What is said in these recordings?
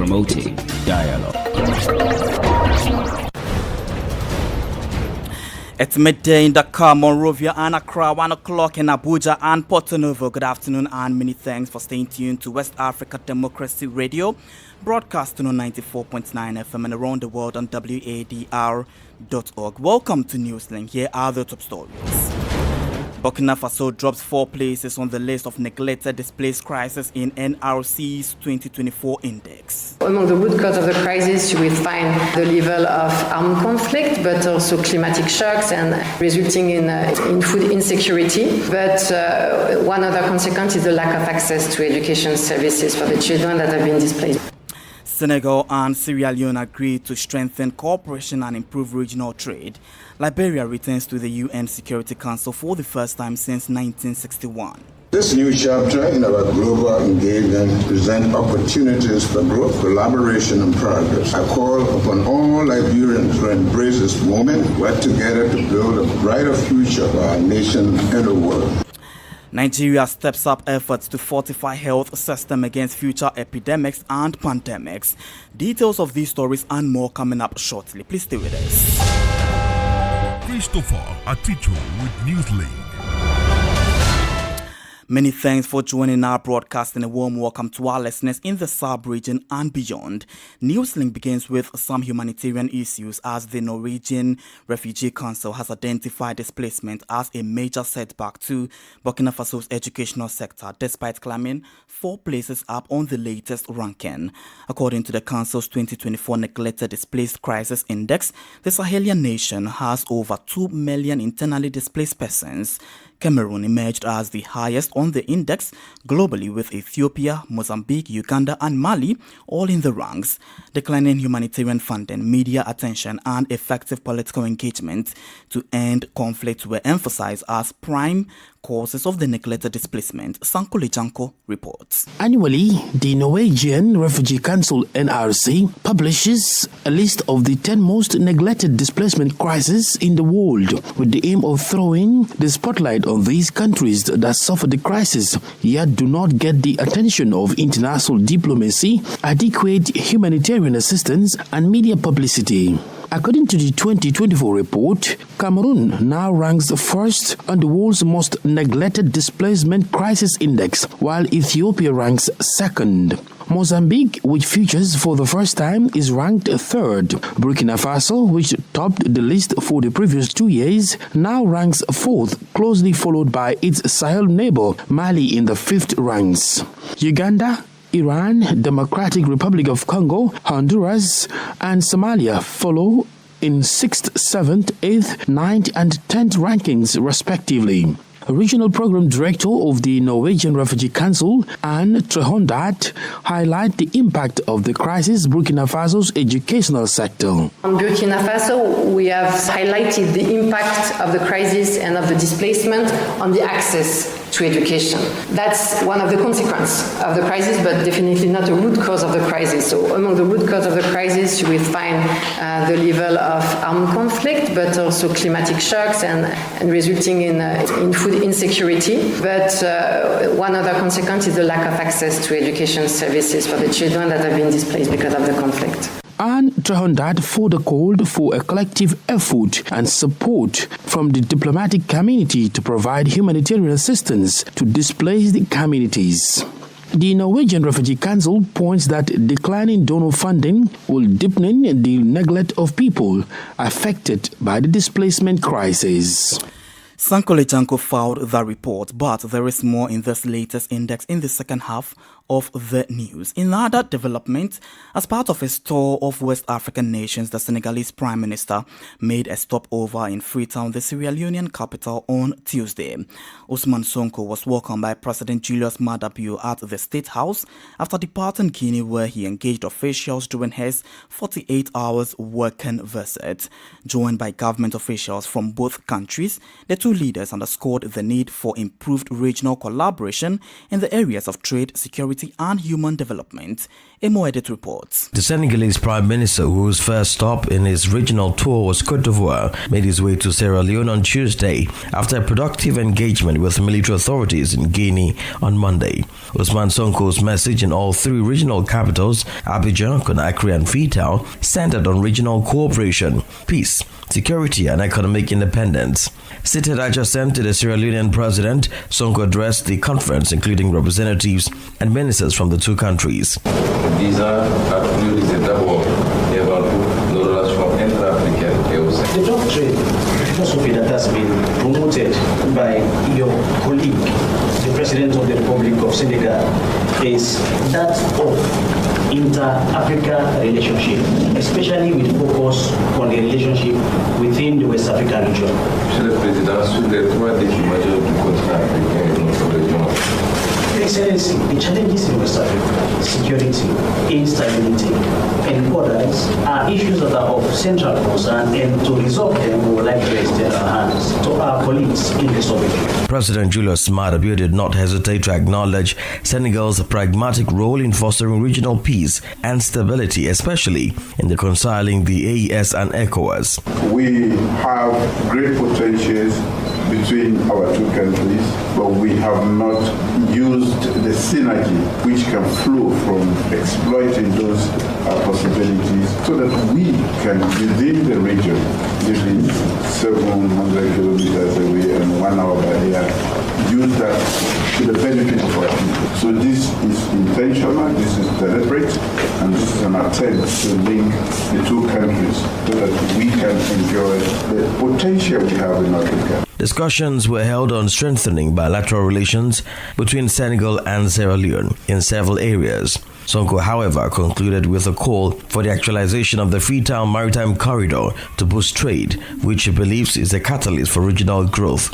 promoting dialogue. It's midday in Dakar, Monrovia and Accra, 1 o'clock in Abuja and Porto Novo. Good afternoon and many thanks for staying tuned to West Africa Democracy Radio, broadcasting on 94.9 FM and around the world on wadr.org. Welcome to Newslink. Here are the top stories. Burkina Faso drops 4 places on the list of neglected displaced crises in NRC's 2024 index. Among the root cause of the crisis, you will find the level of armed conflict, but also climatic shocks and resulting in food insecurity. But one other consequence is the lack of access to education services for the children that have been displaced. Senegal and Sierra Leone agreed to strengthen cooperation and improve regional trade. Liberia returns to the UN Security Council for the first time since 1961. This new chapter in our global engagement presents opportunities for growth, collaboration, and progress. I call upon all Liberians to embrace this moment, work together to build a brighter future for our nation and the world. Nigeria steps up efforts to fortify health system against future epidemics and pandemics. Details of these stories and more coming up shortly. Please stay with us. Christopher Aticho with Newslink. Many thanks for joining our broadcast and a warm welcome to our listeners in the sub-region and beyond. Newslink begins with some humanitarian issues as the Norwegian Refugee Council has identified displacement as a major setback to Burkina Faso's educational sector, despite climbing 4 places up on the latest ranking. According to the Council's 2024 Neglected Displaced Crisis Index, the Sahelian nation has over 2 million internally displaced persons. Cameroon emerged as the highest on the index globally, with Ethiopia, Mozambique, Uganda and Mali all in the ranks. Declining humanitarian funding, media attention and effective political engagement to end conflict were emphasized as prime causes of the neglected displacement. Sankole Janko reports. Annually, the Norwegian Refugee Council (NRC) publishes a list of the 10 most neglected displacement crises in the world, with the aim of throwing the spotlight on these countries that suffer the crisis, yet do not get the attention of international diplomacy, adequate humanitarian assistance, and media publicity. According to the 2024 report, Cameroon now ranks first on the world's most neglected displacement crisis index, while Ethiopia ranks second. Mozambique, which features for the first time, is ranked third. Burkina Faso, which topped the list for the previous 2 years, now ranks fourth, closely followed by its Sahel neighbor, Mali, in the 5th ranks. Uganda, Iran, Democratic Republic of Congo, Honduras, and Somalia follow in 6th, 7th, 8th, 9th, and 10th rankings, respectively. Regional Program Director of the Norwegian Refugee Council, Anne Trehondat, highlight the impact of the crisis Burkina Faso's educational sector. On Burkina Faso, we have highlighted the impact of the crisis and of the displacement on the access to education. That's one of the consequences of the crisis, but definitely not a root cause of the crisis. So among the root cause of the crisis, you will find the level of armed conflict, but also climatic shocks and resulting in food insecurity. But one other consequence is the lack of access to education services for the children that have been displaced because of the conflict. And Trehondat further called for a collective effort and support from the diplomatic community to provide humanitarian assistance to displaced communities. The Norwegian Refugee Council points that declining donor funding will deepen the neglect of people affected by the displacement crisis. Sankole Janko filed the report, but there is more in this latest index in the second half of the news. In other development, as part of a tour of West African nations, the Senegalese Prime Minister made a stopover in Freetown, the Sierra Leonean capital, on Tuesday. Ousmane Sonko was welcomed by President Julius Maada Bio at the State House after departing Guinea, where he engaged officials during his 48 hours working visit. Joined by government officials from both countries, the two leaders underscored the need for improved regional collaboration in the areas of trade, security Security and Human Development. Edit reports. The Senegalese Prime Minister, whose first stop in his regional tour was Côte d'Ivoire, made his way to Sierra Leone on Tuesday after a productive engagement with military authorities in Guinea on Monday. Ousmane Sonko's message in all three regional capitals, Abidjan, Conakry and Freetown, centered on regional cooperation, peace, security and economic independence. Seated adjacent to the Sierra Leonean president, Sonko addressed the conference, including representatives and ministers from the two countries. The doctrine, philosophy that has been promoted by your colleague, the President of the Republic of Senegal, is that of inter-Africa relationship, especially with focus on the relationship within the West African region. Monsieur le Président, sur les trois défis majeurs du continent africain et de notre région. Excellency, the challenges in West Africa, security, instability, and others are issues that are of central concern, and to resolve them, we would like to extend our hands to our colleagues in the Soviet. President Julius Maada did not hesitate to acknowledge Senegal's pragmatic role in fostering regional peace and stability, especially in reconciling the AES and ECOWAS. We have great potentials between our two countries, but we have not used the synergy which can flow from exploiting those possibilities so that we can, within the region, maybe 700 kilometers away and 1 hour by air, use that to the benefit of our people. So this is intentional, this is deliberate, and this is an attempt to link the two countries so that we can enjoy the potential we have in Africa. Discussions were held on strengthening bilateral relations between Senegal and Sierra Leone in several areas. Sonko, however, concluded with a call for the actualization of the Freetown Maritime Corridor to boost trade, which he believes is a catalyst for regional growth.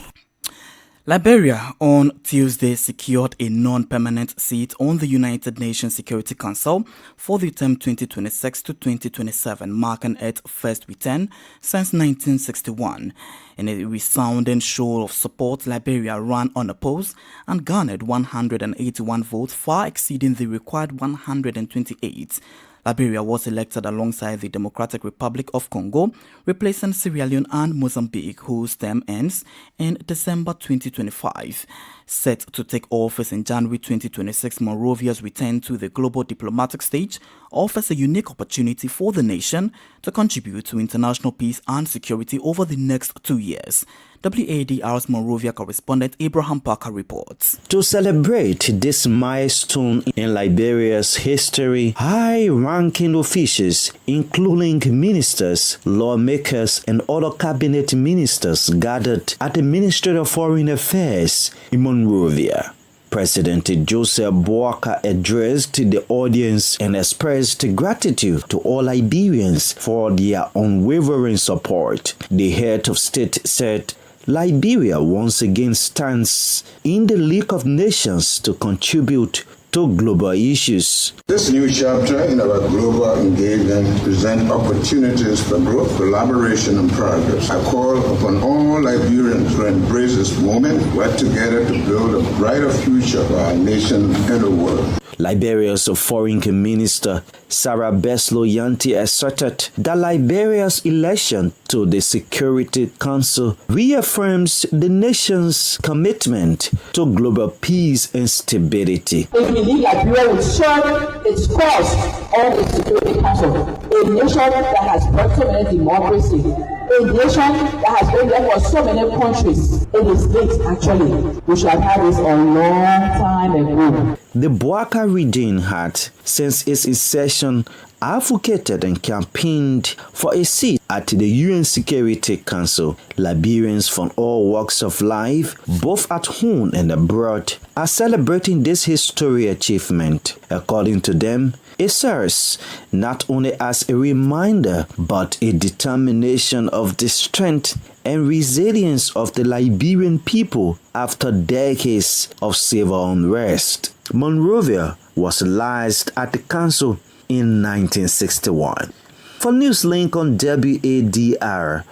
Liberia on Tuesday secured a non-permanent seat on the United Nations Security Council for the term 2026 to 2027, marking its first return since 1961. In a resounding show of support, Liberia ran unopposed and garnered 181 votes, far exceeding the required 128. Liberia was elected alongside the Democratic Republic of Congo, replacing Sierra Leone and Mozambique, whose term ends in December 2025. Set to take office in January 2026, Monrovia's return to the global diplomatic stage offers a unique opportunity for the nation to contribute to international peace and security over the next 2 years. WADR's Monrovia correspondent Abraham Parker reports. To celebrate this milestone in Liberia's history, high-ranking officials, including ministers, lawmakers, and other cabinet ministers gathered at the Ministry of Foreign Affairs in Monrovia. President Joseph Boakai addressed the audience and expressed gratitude to all Liberians for their unwavering support. The head of state said, Liberia once again stands in the League of Nations to contribute to global issues. This new chapter in our global engagement presents opportunities for growth, collaboration, and progress. I call upon all Liberians to embrace this moment, work together to build a brighter future for our nation and the world. Liberia's Foreign Minister Sarah Beslow Yanti asserted that Liberia's election to the Security Council reaffirms the nation's commitment to global peace and stability. We believe Liberia will serve its cause on the Security Council, a nation that has brought so many democracy, a nation that has been there for so many countries. It is late, actually. We should have had this a long time ago. The Boakai region had, since its inception, advocated and campaigned for a seat at the UN Security Council. Liberians from all walks of life, both at home and abroad, are celebrating this historic achievement. According to them, it serves not only as a reminder, but a determination of the strength and resilience of the Liberian people after decades of civil unrest. Monrovia was last at the council in 1961. For Newslink on WADR,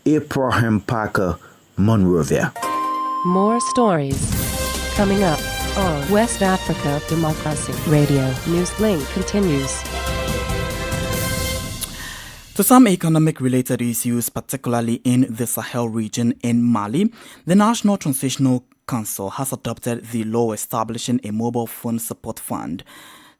Abraham Parker, Monrovia. More stories coming up on West Africa Democracy Radio. Newslink continues. To some economic-related issues, particularly in the Sahel region in Mali, the National Transitional Council has adopted the law establishing a mobile phone support fund.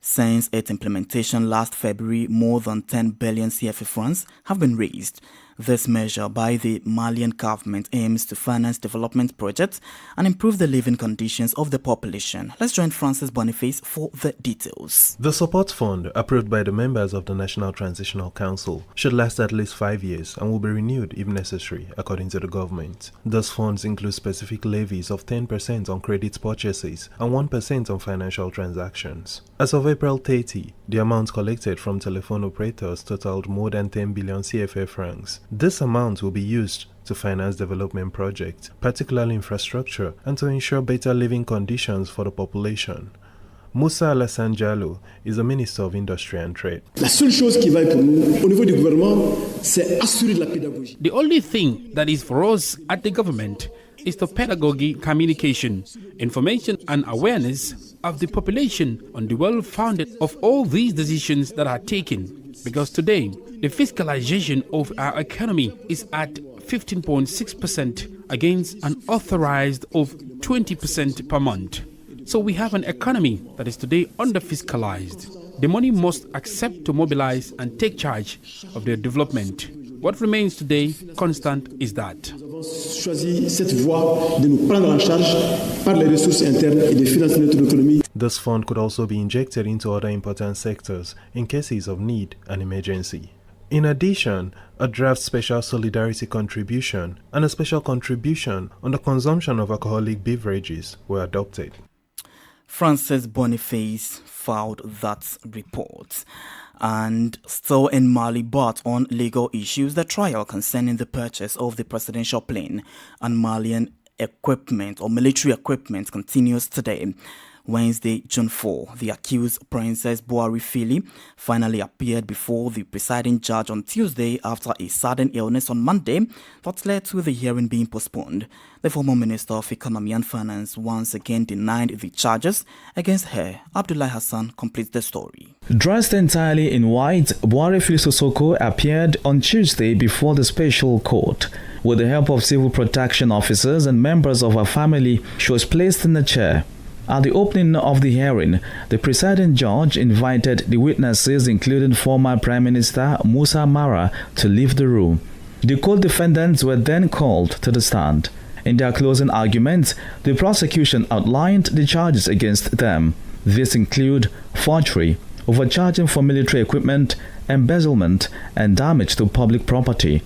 Since its implementation last February, more than 10 billion CFA francs have been raised. This measure by the Malian government aims to finance development projects and improve the living conditions of the population. Let's join Francis Boniface for the details. The support fund, approved by the members of the National Transitional Council, should last at least 5 years and will be renewed if necessary, according to the government. Those funds include specific levies of 10% on credit purchases and 1% on financial transactions. As of April 30, the amount collected from telephone operators totaled more than 10 billion CFA francs. This amount will be used to finance development projects, particularly infrastructure, and to ensure better living conditions for the population. Moussa Alassane Diallo is the Minister of Industry and Trade. The only thing that is for us at the government is the pedagogy, communication, information and awareness of the population on the well-founded of all these decisions that are taken. Because today, the fiscalization of our economy is at 15.6% against an authorized of 20% per month. So we have an economy that is today under-fiscalized. The money must accept to mobilize and take charge of their development. What remains today constant is that. This fund could also be injected into other important sectors in cases of need and emergency. In addition, a draft special solidarity contribution and a special contribution on the consumption of alcoholic beverages were adopted. Francis Boniface filed that report. And still in Mali, but on legal issues, the trial concerning the purchase of the presidential plane and Malian equipment or military equipment continues today. Wednesday, June 4, the accused Princess Buhari Fili finally appeared before the presiding judge on Tuesday after a sudden illness on Monday that led to the hearing being postponed. The former Minister of Economy and Finance once again denied the charges against her. Abdullahi Hassan completes the story. Dressed entirely in white, Buhari Fili Sissoko appeared on Tuesday before the special court. With the help of civil protection officers and members of her family, she was placed in a chair. At the opening of the hearing, the presiding judge invited the witnesses, including former Prime Minister Moussa Mara, to leave the room. The co-defendants were then called to the stand. In their closing arguments, the prosecution outlined the charges against them. These include forgery, overcharging for military equipment, embezzlement, and damage to public property.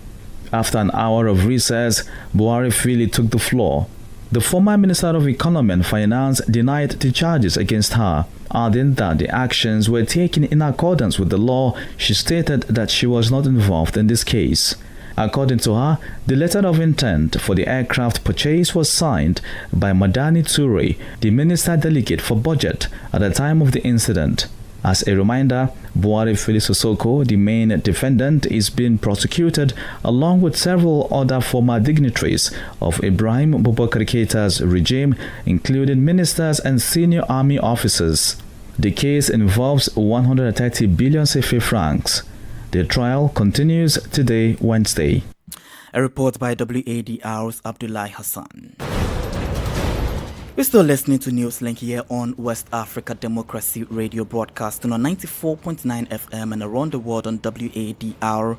After an hour of recess, Buhari Fili took the floor. The former Minister of Economy and Finance denied the charges against her, adding that the actions were taken in accordance with the law. She stated that she was not involved in this case. According to her, the letter of intent for the aircraft purchase was signed by Madani Toure, the Minister Delegate for Budget, at the time of the incident. As a reminder, Buhari Fili Sissoko, the main defendant, is being prosecuted along with several other former dignitaries of Ibrahim Boubacar Keita's regime, including ministers and senior army officers. The case involves 130 billion CFA francs. The trial continues today, Wednesday. A report by WADR's Abdullahi Hassan. We're still listening to Newslink here on West Africa Democracy Radio, broadcasting on 94.9 FM and around the world on WADR.org.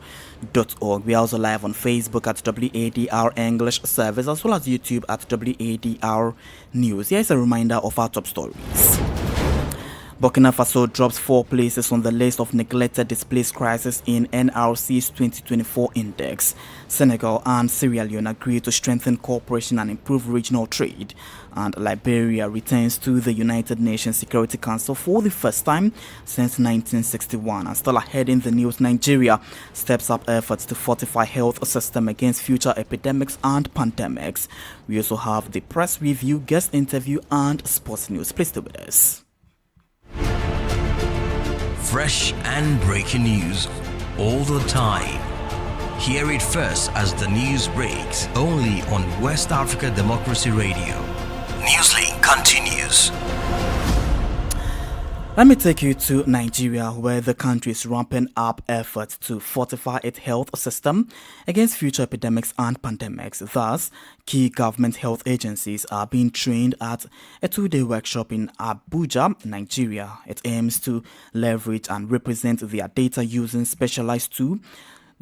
We're also live on Facebook at WADR English Service, as well as YouTube at WADR News. Here's a reminder of our top stories. Burkina Faso drops 4 places on the list of neglected displaced crises in NRC's 2024 index. Senegal and Sierra Leone agree to strengthen cooperation and improve regional trade. And Liberia returns to the United Nations Security Council for the first time since 1961. And still ahead in the news, Nigeria steps up efforts to fortify health system against future epidemics and pandemics. We also have the press review, guest interview, and sports news. Please stay with us. Fresh and breaking news all the time. Hear it first as the news breaks, only on West Africa Democracy Radio. Newslink continues. Let me take you to Nigeria, where the country is ramping up efforts to fortify its health system against future epidemics and pandemics. Thus, key government health agencies are being trained at a 2-day workshop in Abuja, Nigeria. It aims to leverage and represent their data using specialized tools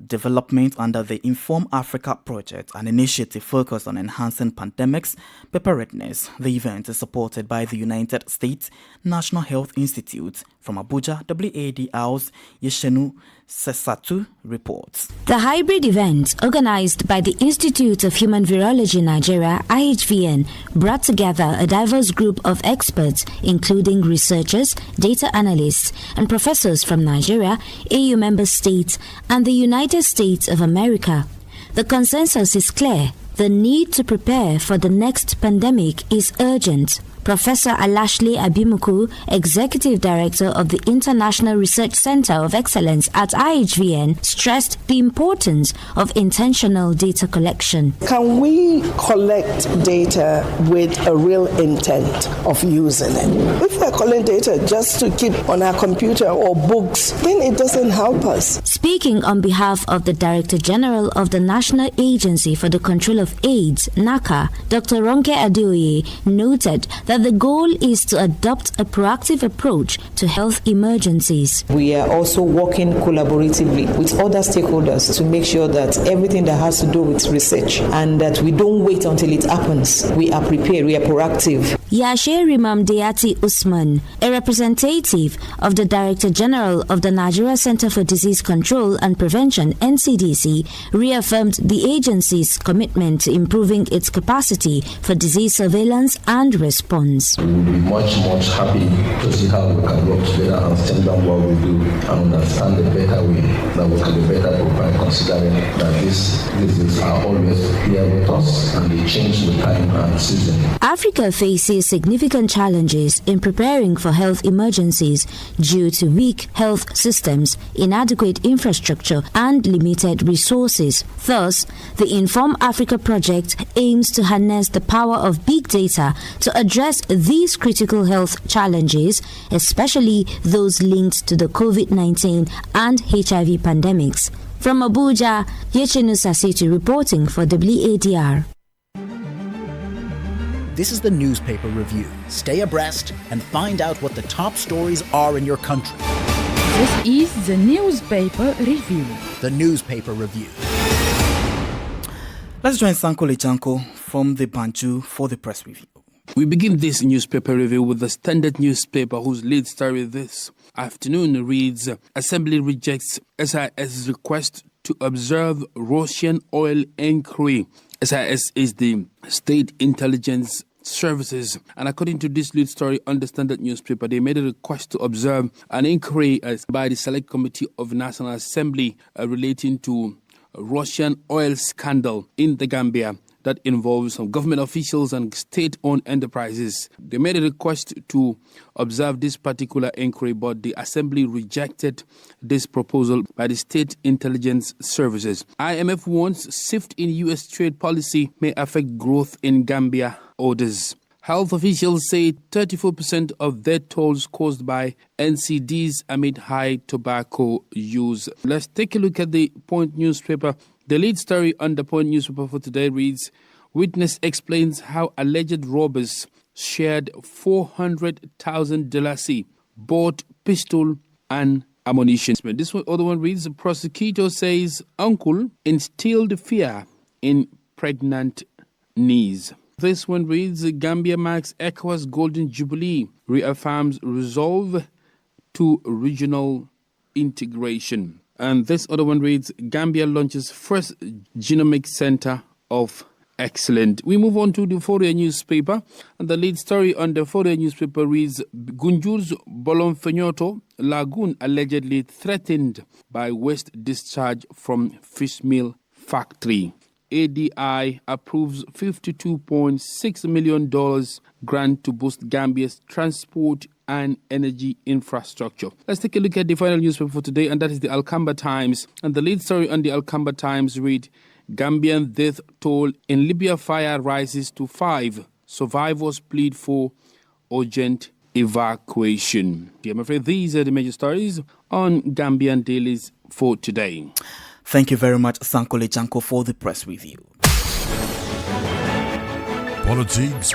development under the Inform Africa project, an initiative focused on enhancing pandemics preparedness. The event is supported by the United States National Health Institute. From Abuja, WADR's Yeshenu Sesatu reports. The hybrid event, organized by the Institute of Human Virology Nigeria, IHVN, brought together a diverse group of experts, including researchers, data analysts, and professors from Nigeria, EU member states, and the United States of America. The consensus is clear. The need to prepare for the next pandemic is urgent. Professor Alashley Abimuku, Executive Director of the International Research Center of Excellence at IHVN, stressed the importance of intentional data collection. Can we collect data with a real intent of using it? If we're collecting data just to keep on our computer or books, then it doesn't help us. Speaking on behalf of the Director General of the National Agency for the Control of AIDS, NACA, Dr. Ronke Adeoye, noted that the goal is to adopt a proactive approach to health emergencies. We are also working collaboratively with other stakeholders to make sure that everything that has to do with research and that we don't wait until it happens. We are prepared, we are proactive. Yashe Rimam Deyati Usman, a representative of the Director General of the Nigeria Center for Disease Control and Prevention, NCDC, reaffirmed the agency's commitment to improving its capacity for disease surveillance and response. We will be much happy to see how we can work together and stand down what we do and understand the better way that we can be better prepared, considering that these diseases are always here with us and they change with time and season. Africa faces significant challenges in preparing for health emergencies due to weak health systems, inadequate infrastructure, and limited resources. Thus, the Inform Africa project aims to harness the power of big data to address these critical health challenges, especially those linked to the COVID-19 and HIV pandemics. From Abuja, Yechenu Sasitu reporting for WADR. This is the newspaper review. Stay abreast and find out what the top stories are in your country. This is the newspaper review. The newspaper review. Let's join Sankole Janko from the Banju for the press review. We begin this newspaper review with the Standard newspaper, whose lead story this afternoon reads, Assembly rejects SIS's request to observe Russian oil inquiry. SIS is the State Intelligence Services, and according to this lead story on the Standard newspaper, they made a request to observe an inquiry by the Select Committee of National Assembly relating to Russian oil scandal in the Gambia that involves some government officials and state-owned enterprises. They made a request to observe this particular inquiry, but the Assembly rejected this proposal by the State Intelligence Services. IMF warns shift in U.S. trade policy may affect growth in Gambia orders. Health officials say 34% of death tolls caused by NCDs amid high tobacco use. Let's take a look at the Point newspaper. The lead story on the Point newspaper for today reads, Witness explains how alleged robbers shared $400,000, bought pistol and ammunition. This other one reads, the prosecutor says uncle instilled fear in pregnant niece. This one reads, Gambia marks ECOWAS Golden Jubilee, reaffirms resolve to regional integration. And this other one reads, Gambia launches first genomic center of excellence. We move on to the Fourier newspaper, and the lead story on the Fourier newspaper reads, Gunjur's Bolonfenyoto Lagoon allegedly threatened by waste discharge from fish meal factory. ADI approves $52.6 million grant to boost Gambia's transport and energy infrastructure. Let's take a look at the final newspaper for today, and that is the Alcamba Times. And the lead story on the Alcamba Times read, Gambian death toll in Libya fire rises to 5. Survivors plead for urgent evacuation. I'm afraid these are the major stories on Gambian dailies for today. Thank you very much, Sankole Janko, for the press review. Politics,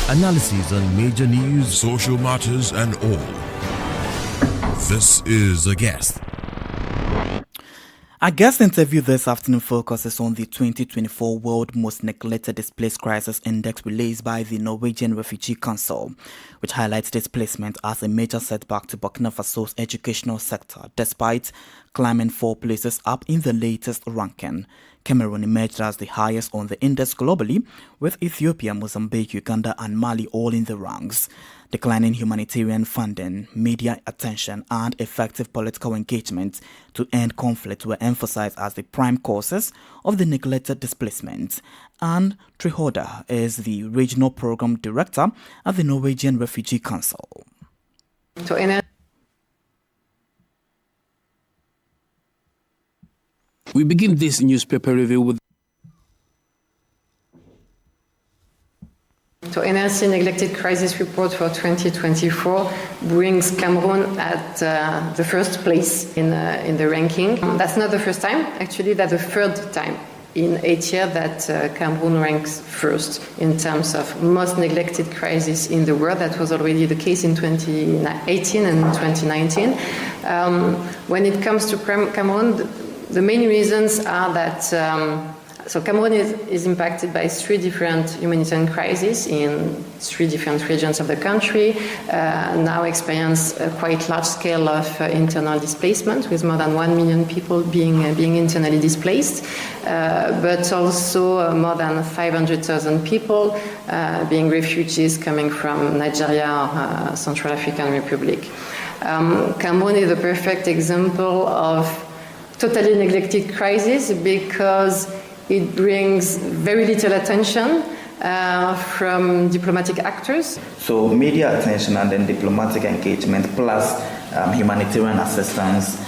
analysis on major news, social matters, and all. This is A Guest. Our guest interview this afternoon focuses on the 2024 World Most Neglected Displaced Crisis Index released by the Norwegian Refugee Council, which highlights displacement as a major setback to Burkina Faso's educational sector, despite climbing 4 places up in the latest ranking. Cameroon emerged as the highest on the index globally, with Ethiopia, Mozambique, Uganda and Mali all in the ranks. Declining humanitarian funding, media attention and effective political engagement to end conflict were emphasized as the prime causes of the neglected displacement. And Trihoda is the regional program director at the Norwegian Refugee Council. We begin this newspaper review with So NRC Neglected Crisis Report for 2024 brings Cameroon at the first place in the ranking. That's not the first time, actually that's the third time in 8 years that Cameroon ranks first in terms of most neglected crisis in the world. That was already the case in 2018 and 2019. When it comes to Cameroon, the main reasons are that so Cameroon is impacted by 3 different humanitarian crises in 3 different regions of the country, now experience a quite large scale of internal displacement, with more than 1 million people being internally displaced, but also more than 500,000 people being refugees coming from Nigeria, Central African Republic. Cameroon is a perfect example of totally neglected crisis because it brings very little attention from diplomatic actors. So media attention and then diplomatic engagement plus humanitarian assistance,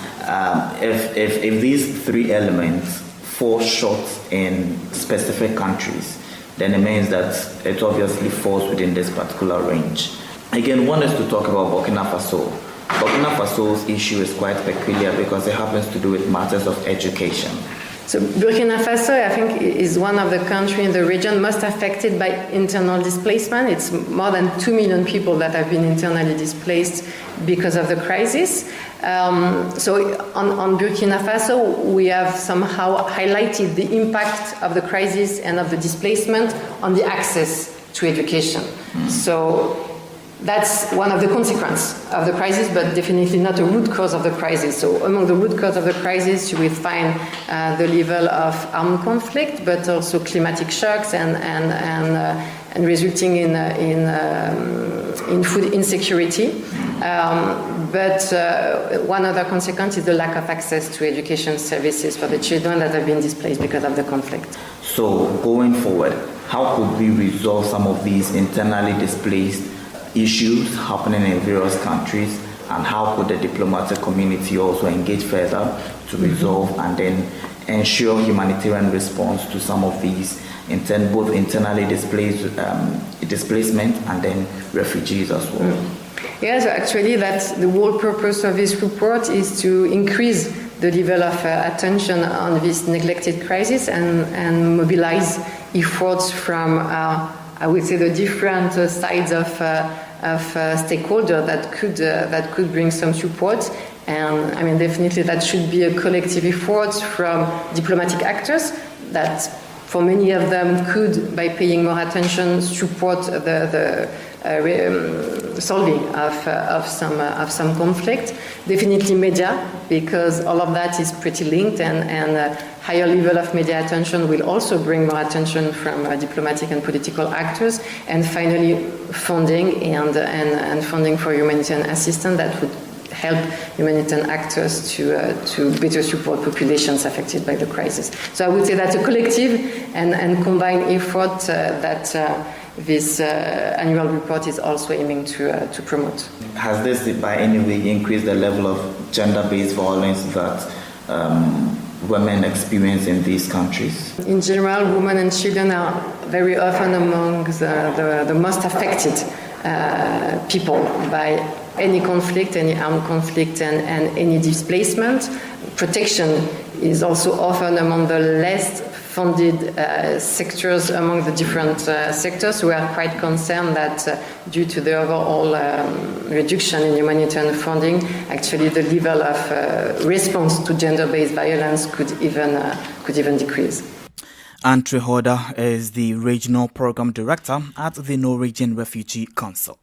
if these 3 elements fall short in specific countries, then it means that it obviously falls within this particular range. Again, one is to talk about Burkina Faso. Burkina Faso's issue is quite peculiar because it happens to do with matters of education. So Burkina Faso, I think, is one of the countries in the region most affected by internal displacement. It's more than 2 million people that have been internally displaced because of the crisis. So on Burkina Faso, we have somehow highlighted the impact of the crisis and of the displacement on the access to education. So that's one of the consequences of the crisis, but definitely not a root cause of the crisis. So among the root cause of the crisis, you will find the level of armed conflict, but also climatic shocks and resulting in food insecurity. But one other consequence is the lack of access to education services for the children that have been displaced because of the conflict. So going forward, how could we resolve some of these internally displaced issues happening in various countries, and how could the diplomatic community also engage further to resolve and then ensure humanitarian response to some of these both internally displacement and then refugees as well? Yeah, so actually that's the whole purpose of this report, is to increase the level of attention on this neglected crisis and mobilize efforts from I would say the different sides of stakeholders that could bring some support. And I mean, definitely that should be a collective effort from diplomatic actors that, for many of them, could, by paying more attention, support the solving of some conflict. Definitely media, because all of that is pretty linked, and higher level of media attention will also bring more attention from diplomatic and political actors. And finally, funding and funding for humanitarian assistance that would help humanitarian actors to better support populations affected by the crisis. So I would say that's a collective and combined effort that this annual report is also aiming to promote. Has this by any way increased the level of gender-based violence that women experience in these countries? In general, women and children are very often among the most affected people by any conflict, any armed conflict, and any displacement. Protection is also often among the less funded sectors among the different sectors. We are quite concerned that due to the overall reduction in humanitarian funding, actually the level of response to gender-based violence could even decrease. Andre Wadr is the Regional Program Director at the Norwegian Refugee Council.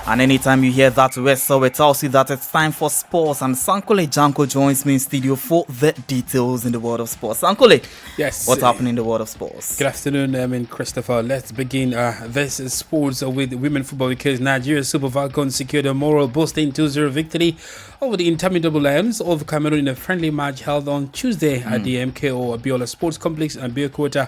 And anytime you hear that whistle, it tells you that it's time for sports. And Sankole Janko joins me in studio for the details in the world of sports. Sankole, yes, what's happening in the world of sports? Good afternoon, Christopher. Let's begin this is sports with women football, because Nigeria's Super Falcons secured a moral boosting 2-0 victory over the interminable Lions of Cameroon in a friendly match held on Tuesday at the MKO Abiola Sports Complex and Abeokuta.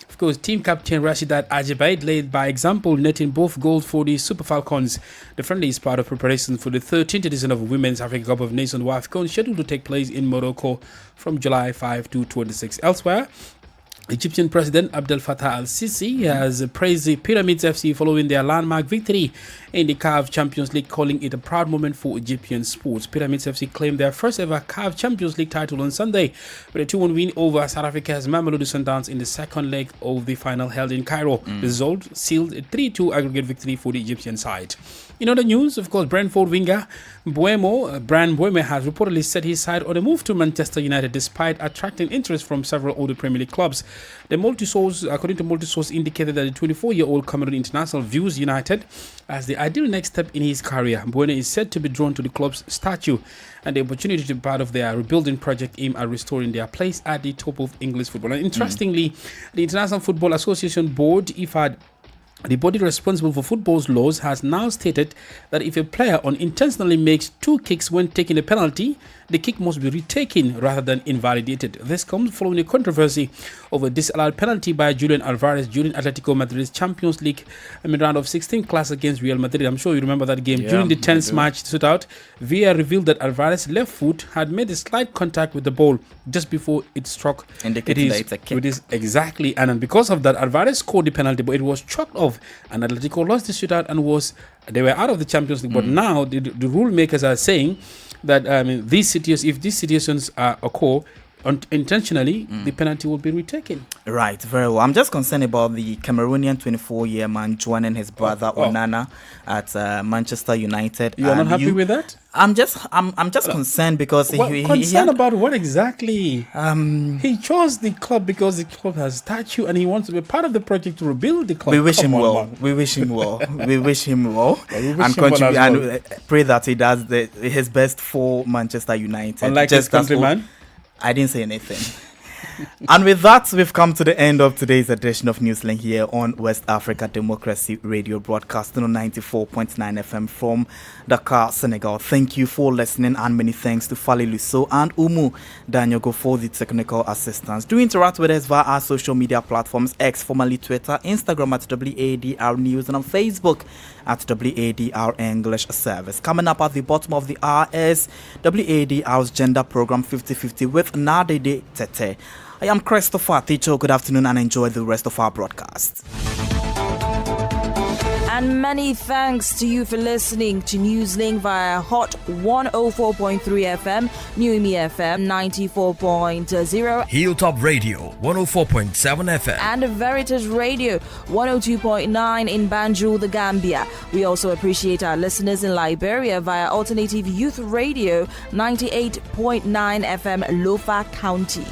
Of course, team captain Rashidat Ajibaid led by example, netting both goals for the Super Falcons. The friendly is part of preparation for the 13th edition of Women's African Cup of Nations WAFCON, scheduled to take place in Morocco from July 5 to 26. Elsewhere, Egyptian President Abdel Fattah al-Sisi has praised the Pyramids FC following their landmark victory in the CAF Champions League, calling it a proud moment for Egyptian sports. Pyramids FC claimed their first ever CAF Champions League title on Sunday with a 2-1 win over South Africa's Mamelodi Sundowns in the second leg of the final held in Cairo. The result sealed a 3-2 aggregate victory for the Egyptian side. In other news, of course, Brentford winger Bryan Mbeumo has reportedly set his sight on a move to Manchester United despite attracting interest from several other Premier League clubs. The according to multi-source, indicated that the 24-year-old Cameroon international views United as the ideal next step in his career. Mbeumo is said to be drawn to the club's statue and the opportunity to be part of their rebuilding project aimed at restoring their place at the top of English football. And interestingly, the International Football Association Board, IFAD, the body responsible for football's laws, has now stated that if a player unintentionally makes 2 kicks when taking a penalty, the kick must be retaken rather than invalidated. This comes following a controversy over a disallowed penalty by Julian Alvarez during Atletico Madrid's Champions League round of 16 clash against Real Madrid. I'm sure you remember that game. During the tense match shootout, VAR revealed that Alvarez's left foot had made a slight contact with the ball just before it struck. Indicating that it's a kick. It is exactly, and because of that, Alvarez scored the penalty, but it was chalked off, and Atletico lost the shootout and they were out of the Champions League. But now the rule makers are saying that if these situations occur intentionally, the penalty will be retaken. Right, very well. I'm just concerned about the Cameroonian 24-year man joining his brother Onana at Manchester United. You are not happy with that? I'm just concerned because concerned about what exactly? He chose the club because the club has statue and he wants to be part of the project to rebuild the club. We wish him well. We wish him well. We wish him well. And contribute and pray that he does his best for Manchester United. Unlike his countryman. I didn't say anything. And with that, we've come to the end of today's edition of Newslink here on West Africa Democracy Radio, broadcasting on 94.9 FM from Dakar, Senegal. Thank you for listening, and many thanks to Fali Lusso and Umu Danyogo for the technical assistance. Do interact with us via our social media platforms, X, formerly Twitter, Instagram at WADR News, and on Facebook at WADR English Service. Coming up at the bottom of the hour is WADR's Gender Program 50/50 with Nadede Tete. I am Christopher Ticho. Good afternoon and enjoy the rest of our broadcast. And many thanks to you for listening to Newslink via Hot 104.3 FM, New Me FM 94.0, Hilltop Radio 104.7 FM, and Veritas Radio 102.9 in Banjul, the Gambia. We also appreciate our listeners in Liberia via Alternative Youth Radio 98.9 FM, Lofa County.